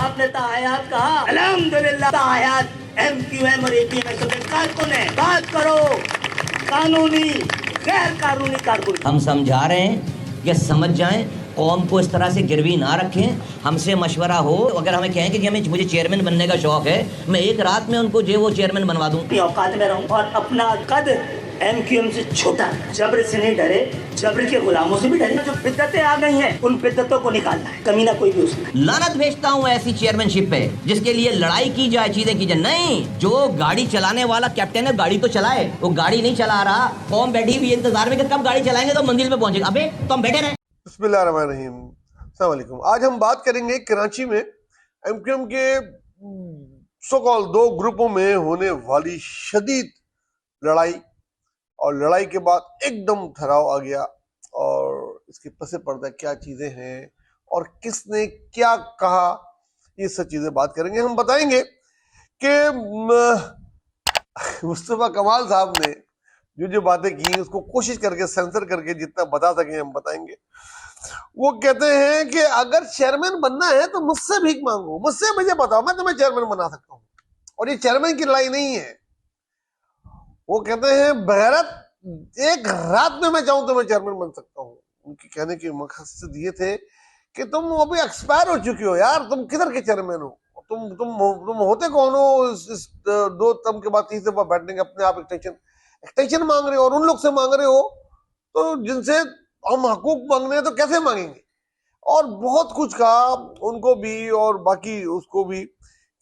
आपने तायात कहा, अल्हम्दुलिल्लाह तायात MQM और APMS के कारकुन है। बात करो कानूनी गैर कानूनी कारकुन। हम समझा रहे हैं कि समझ जाएं, कौम को इस तरह से गिरवी ना रखें। हमसे मशवरा हो, अगर हमें कहें कि हमें मुझे चेयरमैन बनने का शौक है, मैं एक रात में उनको जो वो चेयरमैन बनवा दूं। औकात में रहूं और अपना कद MQM से छोटा, जबर से नहीं डरे, जबर के गुलामों से भी डरे। जो बिद्दतें आ गई हैं उन बिद्दतों को निकालना है, कमीना कोई भी उसमें। लानत भेजता हूँ ऐसी चेयरमैनशिप पे जिसके लिए लड़ाई की जाए, चीजें की जाए। नहीं, जो गाड़ी चलाने वाला कैप्टन है गाड़ी तो चलाए, वो गाड़ी नहीं चला रहा। कौम बैठी हुई इंतजार में कि कब गाड़ी चलाएंगे तो मंजिल पे पहुंचेगा। अबे तो हम बैठे रहे। बिस्मिल्लाहिर्रहमानिर्रहीम। अस्सलाम वालेकुम। आज हम बात करेंगे कराची में MQM के सो कॉल दो ग्रुपों में होने वाली शदीद लड़ाई, और लड़ाई के बाद एकदम ठहराव आ गया, और इसके पसे पर्दा क्या चीजें हैं और किसने क्या कहा, ये सब चीजें बात करेंगे। हम बताएंगे कि मुस्तफा कमाल साहब ने जो बातें की उसको कोशिश करके सेंसर करके जितना बता सके हम बताएंगे। वो कहते हैं कि अगर चेयरमैन बनना है तो मुझसे भीख मांगो, मुझसे मुझे बताओ, मैं तुम्हें चेयरमैन बना सकता हूँ। और ये चेयरमैन की लड़ाई नहीं है। वो कहते हैं बगैरत एक रात में मैं चाहूं तो मैं चेयरमैन बन सकता हूँ। उनके कहने के मकसद ये थे कि तुम अभी एक्सपायर हो चुके हो यार, तुम किधर के चेयरमैन हो, तुम होते कौन हो इस दो टर्म के बाद तीसरे पर बैठने के अपने आप एक्सटेंशन मांग रहे हो, और उन लोग से मांग रहे हो तो जिनसे हम हकूक मांगने हैं तो कैसे मांगेंगे। और बहुत कुछ कहा उनको भी और बाकी उसको भी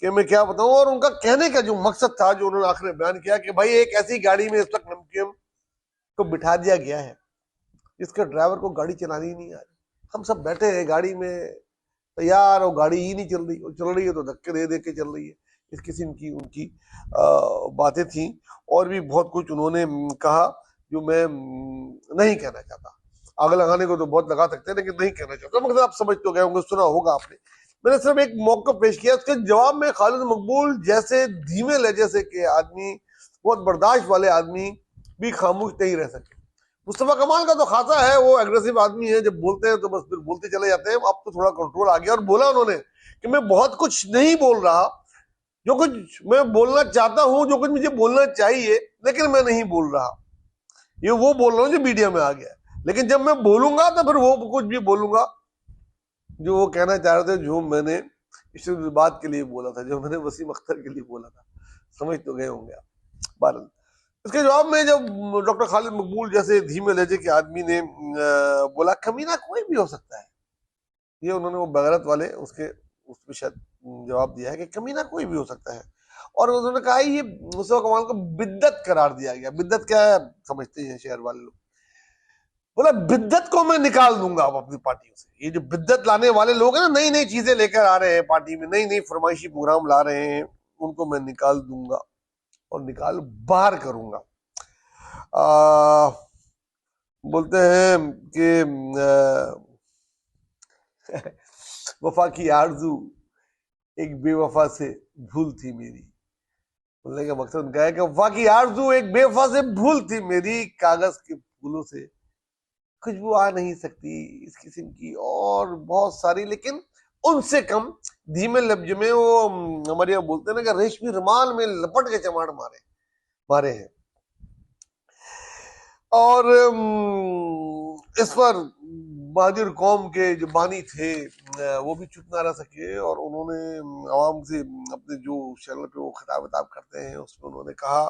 कि मैं क्या बताऊं। और उनका कहने का जो मकसद था, जो उन्होंने आखिर में बयान किया कि भाई एक ऐसी गाड़ी में इस वक्त MQM को बिठा दिया गया है जिसके ड्राइवर को गाड़ी चलानी ही नहीं आ रही। हम सब बैठे हैं गाड़ी में तैयार, और गाड़ी ही नहीं चल रही, और चल रही है तो धक्के दे दे के चल रही है। इस किस्म की उनकी बातें थी, और भी बहुत कुछ उन्होंने कहा जो मैं नहीं कहना चाहता। आग लगाने को तो बहुत लगा सकते हैं लेकिन नहीं कहना चाहता, मगर आप समझ तो गए होंगे, सुना होगा आपने। मैंने सिर्फ एक मौका पेश किया, उसके जवाब में खालिद मकबूल जैसे धीमे लहजे से के आदमी, बहुत बर्दाश्त वाले आदमी भी खामोश नहीं रह सके। मुस्तफा कमाल का तो खासा है, वो एग्रेसिव आदमी है, जब बोलते हैं तो बस फिर बोलते चले जाते हैं। अब तो थोड़ा कंट्रोल आ गया, और बोला उन्होंने कि मैं बहुत कुछ नहीं बोल रहा, जो कुछ मैं बोलना चाहता हूं, जो कुछ मुझे बोलना चाहिए, लेकिन मैं नहीं बोल रहा। ये वो बोल रहा हूँ जो मीडिया में आ गया, लेकिन जब मैं बोलूंगा तो फिर वो कुछ भी बोलूंगा जो वो कहना चाह रहे थे, जो मैंने इस बात के लिए बोला था, जो मैंने वसीम अख्तर के लिए बोला था। समझ तो गए होंगे आप। बहरहाल इसके जवाब में जब डॉक्टर खालिद मकबूल जैसे धीमे लहजे के आदमी ने बोला कमीना कोई भी हो सकता है, ये उन्होंने वो बगैरत वाले उसके उस पर शायद जवाब दिया है कि कमीना कोई भी हो सकता है। और उन्होंने कहा ये मुस्तफा कमाल को बिद्दत करार दिया गया। बिद्दत क्या है समझते हैं शहर वाले लोग। बोला बिद्दत को मैं निकाल दूंगा अब अपनी पार्टियों से। ये जो बिद्दत लाने वाले लोग हैं ना, नई नई चीजें लेकर आ रहे हैं पार्टी में, नई नई फरमाइशी प्रोग्राम ला रहे हैं, उनको मैं निकाल दूंगा और निकाल बाहर करूंगा। बोलते हैं कि वफा की आरजू एक बेवफा से भूल थी मेरी। बोलने का मकसद उनका है कि वफा की आरजू एक बेवफा से भूल थी मेरी, कागज के फूलों से खुशबू आ नहीं सकती, इस किस्म की और बहुत सारी, लेकिन उनसे कम धीमे लफ्ज में वो हमारे यहाँ बोलते हैं ना कि रेशमी रुमाल में लपट के चमाड़ मारे हैं। और इस पर बहादुर कौम के जो बानी थे वो भी चुप ना रह सके, और उन्होंने आवाम से अपने जो चैनल पे वो खिताब विताब करते हैं उसमें उन्होंने कहा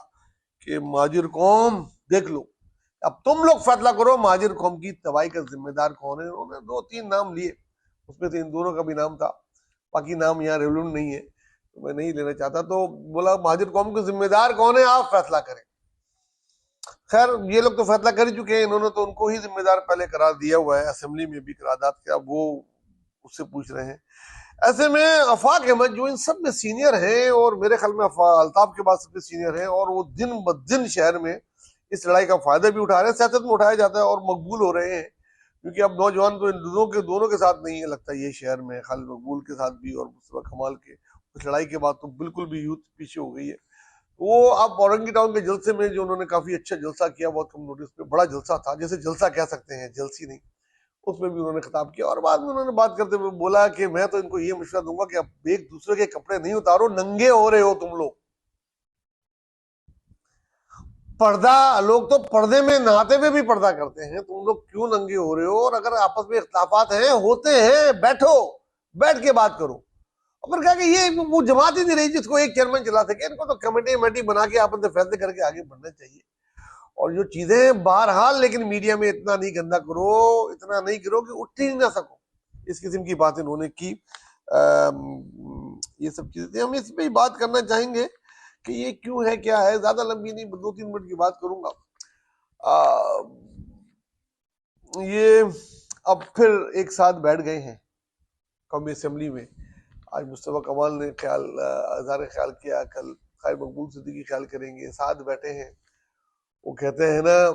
कि महाजिर कौम देख लो, अब तुम लोग फैसला करो महाजिर कौम की तबाही का जिम्मेदार कौन है। उन्होंने 2-3 नाम लिए, उसमें से इन दोनों का भी नाम था, बाकी नाम यहाँ रेवलेंट नहीं है तो मैं नहीं लेना चाहता। तो बोला महाजिर कौम के जिम्मेदार कौन है, आप फैसला करें। खैर ये लोग तो फैसला कर ही चुके हैं, इन्होंने तो उनको ही जिम्मेदार पहले करार दिया हुआ है, असेंबली में भी करारदाद किया, वो उससे पूछ रहे हैं। ऐसे में आफाक अहमद जो इन सब में सीनियर हैं, और मेरे ख्याल में अल्ताफ के बाद सबसे सीनियर हैं, और वो दिन ब दिन शहर में इस लड़ाई का फायदा भी उठा रहे हैं, सियासत में उठाया जाता है और मकबूल हो रहे हैं, क्योंकि अब नौजवान तो इन दोनों के साथ नहीं है लगता ये शहर में, खालिद मकबूल के साथ भी और मुस्तफा कमाल के उस लड़ाई के बाद तो बिल्कुल भी यूथ पीछे हो गई है। वो अब औरंगी टाउन के जलसे में जो उन्होंने काफी अच्छा जलसा किया, बहुत कम नोटिस पे बड़ा जलसा था, जैसे जलसा कह सकते हैं, जलसी नहीं, उसमें भी उन्होंने खिताब किया और बाद में उन्होंने बात करते हुए बोला कि मैं तो इनको ये मशवरा दूंगा कि अब एक दूसरे के कपड़े नहीं उतारो, नंगे हो रहे हो तुम लोग। पर्दा, लोग तो पर्दे में नहाते हुए भी पर्दा करते हैं, तुम लोग क्यों नंगे हो रहे हो? और अगर आपस में इख्तिलाफात हैं, होते हैं, बैठो, बैठ के बात करो। और फिर कहा कि ये वो जमात ही नहीं रही जिसको एक चेयरमैन चला सके, इनको तो कमेटी बना के आपस में फैसले करके आगे बढ़ना चाहिए। और जो चीजें बहरहाल, लेकिन मीडिया में इतना नहीं गंदा करो, इतना नहीं करो कि उठ ही ना सको, इस किस्म की बातें उन्होंने की। ये सब चीजें थी। हम इस पे ही बात करना चाहेंगे कि ये क्यों है, क्या है। ज्यादा लंबी नहीं, 2-3 मिनट की बात करूंगा। ये अब फिर एक साथ बैठ गए हैं कौमी असेंबली में। आज मुस्तफा कमाल ने इज़हार ख्याल किया, कल खैर मकबूल सिद्दीकी ख्याल करेंगे, साथ बैठे हैं। वो कहते हैं ना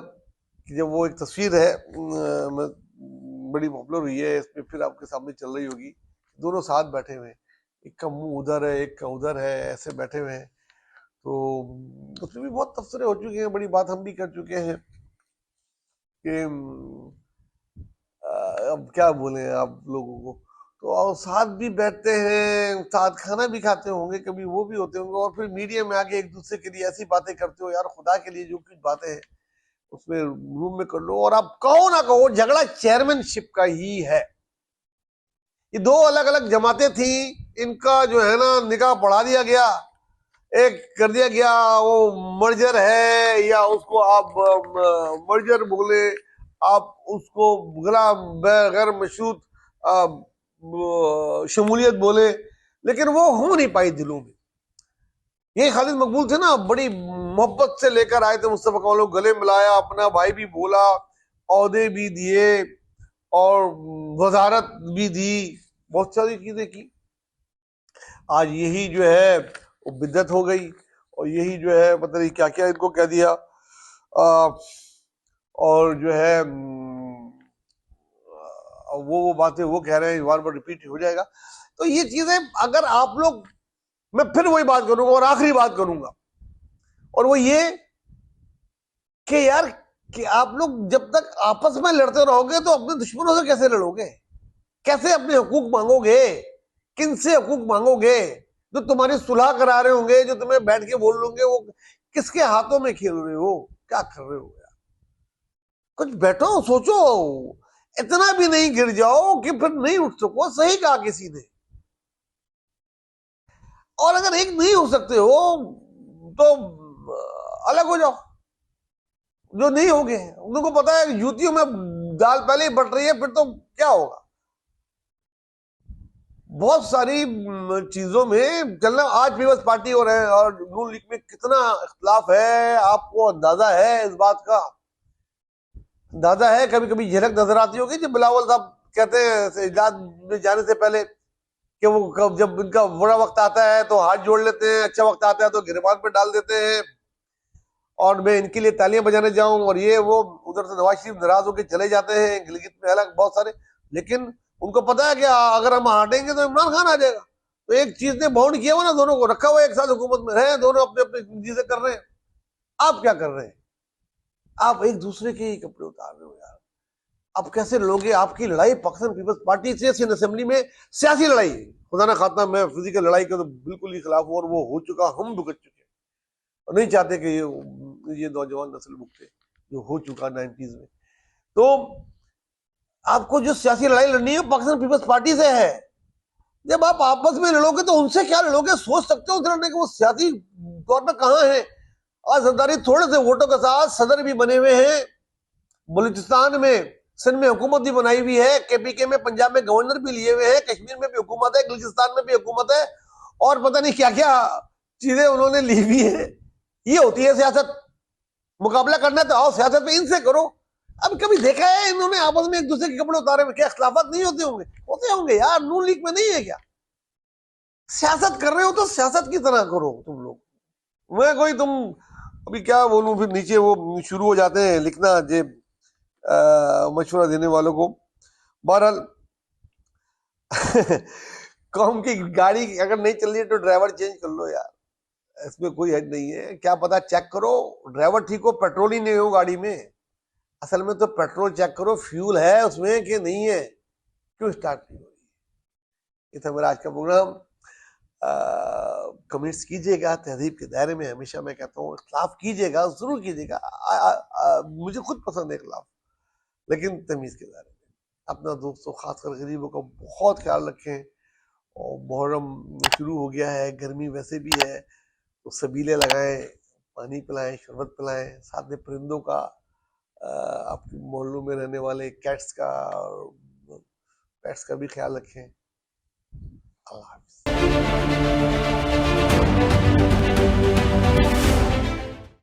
कि जब वो एक तस्वीर है बड़ी पॉपुलर हुई है, इसमें फिर आपके सामने चल रही होगी, दोनों साथ बैठे हुए हैं, एक का मुंह उधर है, एक का उधर है, ऐसे बैठे हुए हैं। तो उसमें भी बहुत तबसरे हो चुके हैं, बड़ी बात हम भी कर चुके हैं कि अब क्या बोले आप लोगों को। तो और साथ भी बैठते हैं, साथ खाना भी खाते होंगे, कभी वो भी होते होंगे, और फिर मीडिया में आके एक दूसरे के लिए ऐसी बातें करते हो, यार खुदा के लिए जो कुछ बातें हैं उसमें रूम में कर लो। और आप कहो ना कहो, झगड़ा चेयरमैनशिप का ही है। ये दो अलग अलग जमातें थी, इनका जो है ना निकाह पढ़ा दिया गया, एक कर दिया गया, वो मर्जर है, या उसको आप मर्जर बोले, आप उसको गैर मशरूत शमूलियत बोले, लेकिन वो हो नहीं पाई दिलों में। ये खालिद मकबूल थे ना, बड़ी मोहब्बत से लेकर आए थे मुस्तफा कमाल को, गले मिलाया, अपना भाई भी बोला, औहदे भी दिए और वजारत भी दी, बहुत सारी चीजें की। आज यही जो है वो बिद्दत हो गई, और यही जो है पता नहीं क्या क्या इनको कह दिया। और जो है वो बातें वो कह रहे हैं, बार बार रिपीट हो जाएगा। तो ये चीजें अगर आप लोग, मैं फिर वही बात करूंगा और आखिरी बात करूंगा, और वो ये कि यार कि आप लोग जब तक आपस में लड़ते रहोगे तो अपने दुश्मनों से कैसे लड़ोगे? कैसे अपने हकूक मांगोगे? किनसे हकूक मांगोगे? जो तुम्हारी सुलह करा रहे होंगे, जो तुम्हें बैठ के बोल लोगे, वो किसके हाथों में खेल रहे हो? क्या कर रहे हो यार? कुछ बैठो, सोचो, इतना भी नहीं गिर जाओ कि फिर नहीं उठ सको। सही कहा किसी ने। और अगर एक नहीं हो सकते हो तो अलग हो जाओ। जो नहीं होंगे उनको पता है यूतियों में दाल पहले ही बट रही है, फिर तो क्या होगा। बहुत सारी चीजों में चलना। आज पीपल्स पार्टी और है और नून लीग में कितना इख्तिलाफ है, आपको अंदाजा है इस बात का? अंदाजा है? कभी कभी झलक नजर आती होगी जब बिलावल साहब कहते हैं इजलास में जाने से पहले कि वो जब इनका बुरा वक्त आता है तो हाथ जोड़ लेते हैं, अच्छा वक्त आता है तो गिरबान पे डाल देते हैं, और मैं इनके लिए तालियां बजाने जाऊं, और ये वो उधर से नवाज शरीफ नाराज होकर चले जाते हैं, गिलगित में अलग बहुत सारे। लेकिन उनको पता है कि अगर हम हटेंगे तो इमरान खान आ जाएगा। तो एक चीज ने बाउंड किया हुआ ना, दोनों को रखा हुआ एक साथ हुकूमत में रहे, दोनों अपने अपने चीजें कर रहे हैं। आप क्या कर रहे हैं? आप एक दूसरे के ही कपड़े उतार रहे हो यार। अब कैसे लोगे? आपकी लड़ाई पाकिस्तान पीपल्स पार्टी से सिंध असेंबली में सियासी लड़ाई है, खुदा ना खातना। मैं फिजिकल लड़ाई का तो बिल्कुल ही खिलाफ हूं, और वो हो चुका, हम भुगत चुके, और नहीं चाहते कि ये नौजवान नस्ल भुगते जो हो चुका 90s में। तो आपको जो सियासी लड़ाई लड़नी है पाकिस्तान पीपल्स पार्टी से है। जब आप आपस में लड़ोगे तो उनसे क्या लड़ोगे? सोच सकते हो लड़ने के वो सियासी तौर पर कहां है। आज जरदारी थोड़े से वोटों के साथ सदर भी बने हुए हैं, बलूचिस्तान में, सिंध में हुकूमत भी बनाई हुई है, केपीके में, पंजाब में गवर्नर भी लिए हुए हैं, कश्मीर में भी हुकूमत है, बलूचिस्तान में भी हुकूमत है, और पता नहीं क्या क्या चीजें उन्होंने ली हुई है। ये होती है सियासत। मुकाबला करना तो आओ सियासत में इनसे करो। अब कभी देखा है इन्होंने आपस में एक दूसरे के कपड़े उतारे हुए? क्या इख्तिलाफात नहीं होते होंगे? होते होंगे यार, नून लीग में नहीं है क्या? सियासत कर रहे हो तो सियासत की तरह करो तुम लोग। मैं कोई तुम अभी क्या बोलूं, फिर नीचे वो शुरू हो जाते हैं लिखना जे मशवरा देने वालों को। बहरहाल कौम की गाड़ी अगर नहीं चल रही है तो ड्राइवर चेंज कर लो यार, इसमें कोई हद नहीं है। क्या पता चेक करो ड्राइवर ठीक हो, पेट्रोल ही नहीं हो गाड़ी में। असल में तो पेट्रोल चेक करो फ्यूल है उसमें कि नहीं है, क्यों स्टार्ट नहीं हो रही। ये था मेरा आज का प्रोग्राम। कमेंट्स कीजिएगा तहजीब के दायरे में, हमेशा मैं कहता हूँ इख्लाफ कीजिएगा, जरूर कीजिएगा। मुझे खुद पसंद है इख्लाफ, लेकिन तमीज के दायरे में। अपना दोस्तों खासकर गरीबों का बहुत ख्याल रखें। और मुहर्रम शुरू हो गया है, गर्मी वैसे भी है, तो सबीले लगाएं, पानी पिलाएं, शरबत पिलाएं, साथ में परिंदों का, आपके मोहल्लों में रहने वाले कैट्स का और पेट्स का भी ख्याल रखें। अल्लाह हाफ़िज़।